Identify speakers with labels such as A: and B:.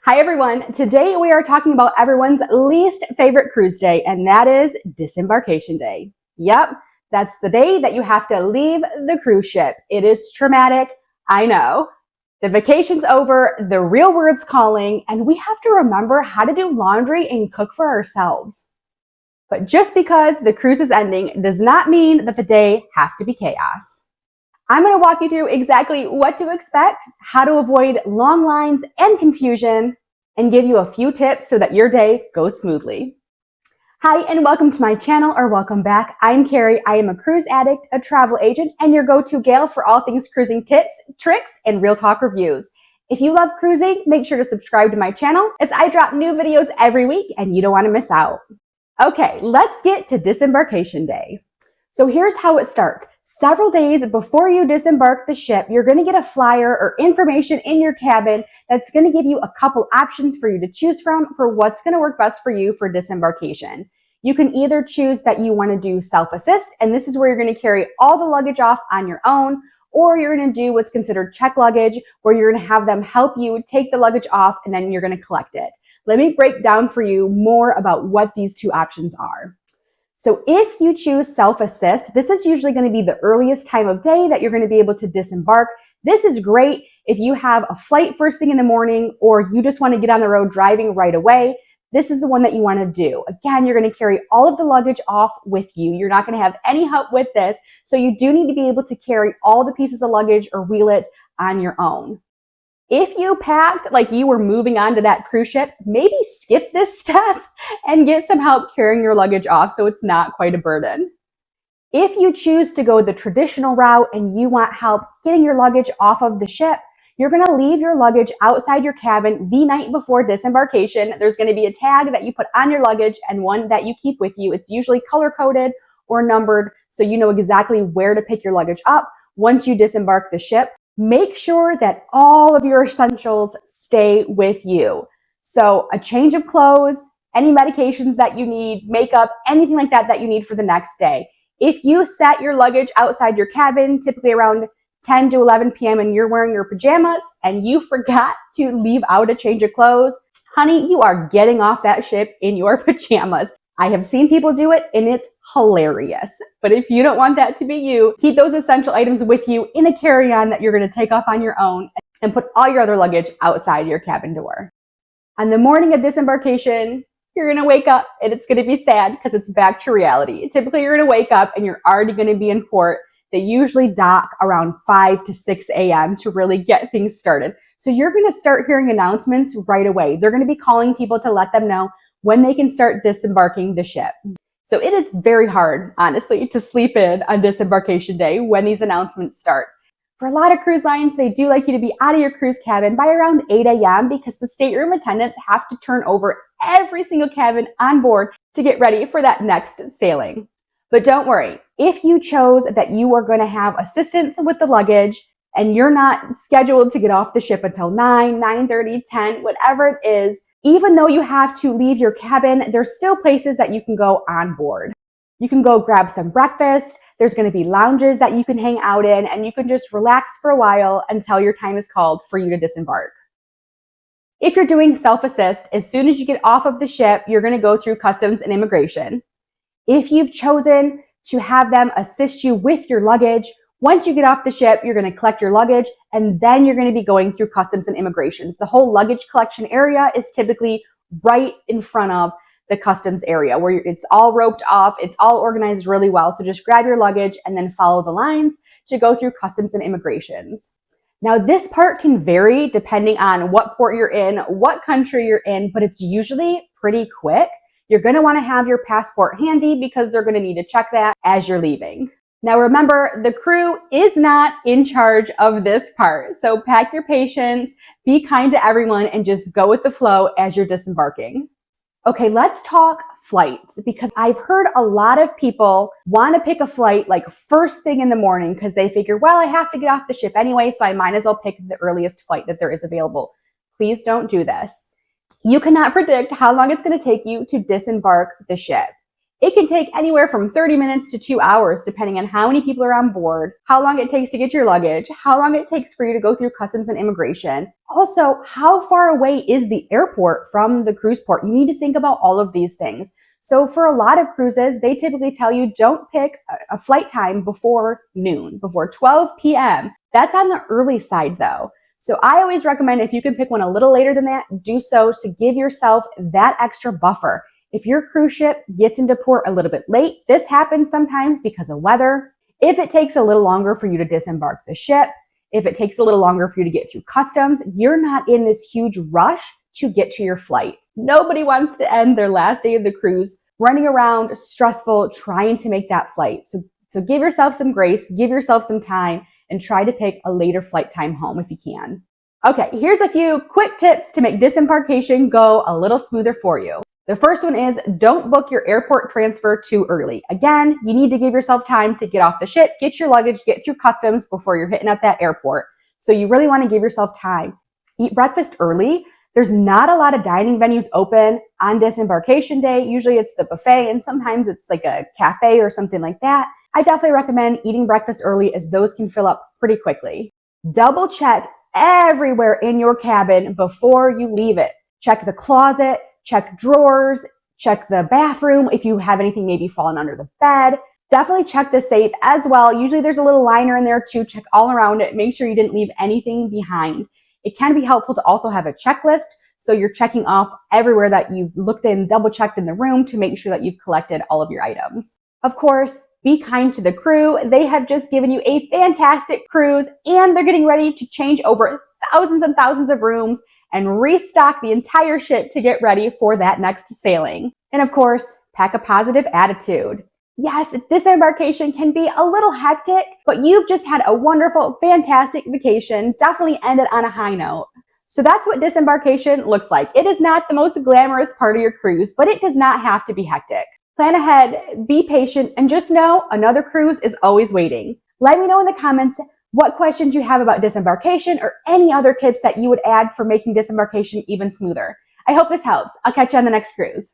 A: Hi everyone, today we are talking about everyone's least favorite cruise day, and that is disembarkation day. Yep, that's the day that you have to leave the cruise ship. It is traumatic, I know. The vacation's over, the real world's calling, and we have to remember how to do laundry and cook for ourselves. But just because the cruise is ending does not mean that the day has to be chaos. I'm going to walk you through exactly what to expect, how to avoid long lines and confusion, and give you a few tips so that your day goes smoothly. Hi, and welcome to my channel, or welcome back. I'm Carrie. I am a cruise addict, a travel agent, and your go-to gal for all things cruising tips, tricks, and real talk reviews. If you love cruising, make sure to subscribe to my channel as I drop new videos every week and you don't want to miss out. Okay, let's get to disembarkation day. So here's how it starts. Several days before you disembark the ship, you're going to get a flyer or information in your cabin that's going to give you a couple options for you to choose from for what's going to work best for you for disembarkation. You can either choose that you want to do self-assist, and this is where you're going to carry all the luggage off on your own, or you're going to do what's considered check luggage, where you're going to have them help you take the luggage off and then you're going to collect it. Let me break down for you more about what these two options are. So if you choose self-assist, this is usually going to be the earliest time of day that you're going to be able to disembark. This is great if you have a flight first thing in the morning, or you just want to get on the road driving right away. This is the one that you want to do. Again, you're going to carry all of the luggage off with you. You're not going to have any help with this. So you do need to be able to carry all the pieces of luggage or wheel it on your own. If you packed like you were moving on to that cruise ship, maybe skip this step and get some help carrying your luggage off so it's not quite a burden. If you choose to go the traditional route and you want help getting your luggage off of the ship, you're going to leave your luggage outside your cabin the night before disembarkation. There's going to be a tag that you put on your luggage and one that you keep with you. It's usually color-coded or numbered, so you know exactly where to pick your luggage up once you disembark the ship. Make sure that all of your essentials stay with you. So a change of clothes, any medications that you need, makeup, anything like that that you need for the next day. If you set your luggage outside your cabin, typically around 10 to 11 p.m. and you're wearing your pajamas and you forgot to leave out a change of clothes, honey, you are getting off that ship in your pajamas. I have seen people do it and it's hilarious. But if you don't want that to be you, keep those essential items with you in a carry-on that you're going to take off on your own and put all your other luggage outside your cabin door. On the morning of disembarkation, you're going to wake up and it's going to be sad because it's back to reality. Typically, you're going to wake up and you're already going to be in port. They usually dock around 5 to 6 a.m. to really get things started. So you're going to start hearing announcements right away. They're going to be calling people to let them know when they can start disembarking the ship. So it is very hard, honestly, to sleep in on disembarkation day when these announcements start. For a lot of cruise lines, they do like you to be out of your cruise cabin by around 8 a.m. because the stateroom attendants have to turn over every single cabin on board to get ready for that next sailing. But don't worry, if you chose that you are going to have assistance with the luggage and you're not scheduled to get off the ship until 9, 9:30, 10, whatever it is, even though you have to leave your cabin, there's still places that you can go on board. You can go grab some breakfast. There's going to be lounges that you can hang out in, and you can just relax for a while until your time is called for you to disembark. If you're doing self-assist, as soon as you get off of the ship, you're going to go through customs and immigration. If you've chosen to have them assist you with your luggage, once you get off the ship, you're going to collect your luggage, and then you're going to be going through customs and immigration. The whole luggage collection area is typically right in front of the customs area where it's all roped off. It's all organized really well. So just grab your luggage and then follow the lines to go through customs and immigrations. Now, this part can vary depending on what port you're in, what country you're in, but it's usually pretty quick. You're going to want to have your passport handy because they're going to need to check that as you're leaving. Now remember, the crew is not in charge of this part. So pack your patience, be kind to everyone, and just go with the flow as you're disembarking. Okay, let's talk flights, because I've heard a lot of people want to pick a flight like first thing in the morning because they figure, well, I have to get off the ship anyway, so I might as well pick the earliest flight that there is available. Please don't do this. You cannot predict how long it's going to take you to disembark the ship. It can take anywhere from 30 minutes to 2 hours, depending on how many people are on board, how long it takes to get your luggage, how long it takes for you to go through customs and immigration. Also, how far away is the airport from the cruise port? You need to think about all of these things. So for a lot of cruises, they typically tell you don't pick a flight time before noon, before 12 p.m. That's on the early side though. So I always recommend if you can pick one a little later than that, do so to give yourself that extra buffer. If your cruise ship gets into port a little bit late, this happens sometimes because of weather. If it takes a little longer for you to disembark the ship, if it takes a little longer for you to get through customs, you're not in this huge rush to get to your flight. Nobody wants to end their last day of the cruise running around stressful, trying to make that flight. So give yourself some grace, give yourself some time, and try to pick a later flight time home if you can. Okay, here's a few quick tips to make disembarkation go a little smoother for you. The first one is don't book your airport transfer too early. Again, you need to give yourself time to get off the ship, get your luggage, get through customs before you're hitting up that airport. So you really want to give yourself time. Eat breakfast early. There's not a lot of dining venues open on disembarkation day. Usually it's the buffet and sometimes it's like a cafe or something like that. I definitely recommend eating breakfast early as those can fill up pretty quickly. Double check everywhere in your cabin before you leave it. Check the closet, check drawers, check the bathroom if you have anything maybe fallen under the bed. Definitely check the safe as well. Usually there's a little liner in there too. Check all around it. Make sure you didn't leave anything behind. It can be helpful to also have a checklist. So you're checking off everywhere that you've looked in, double checked in the room to make sure that you've collected all of your items. Of course, be kind to the crew. They have just given you a fantastic cruise and they're getting ready to change over thousands and thousands of rooms and restock the entire ship to get ready for that next sailing. And of course, pack a positive attitude. Yes, disembarkation can be a little hectic, but you've just had a wonderful, fantastic vacation. Definitely end it on a high note. So that's what disembarkation looks like. It is not the most glamorous part of your cruise, but it does not have to be hectic. Plan ahead, be patient, and just know another cruise is always waiting. Let me know in the comments what questions you have about disembarkation or any other tips that you would add for making disembarkation even smoother. I hope this helps. I'll catch you on the next cruise.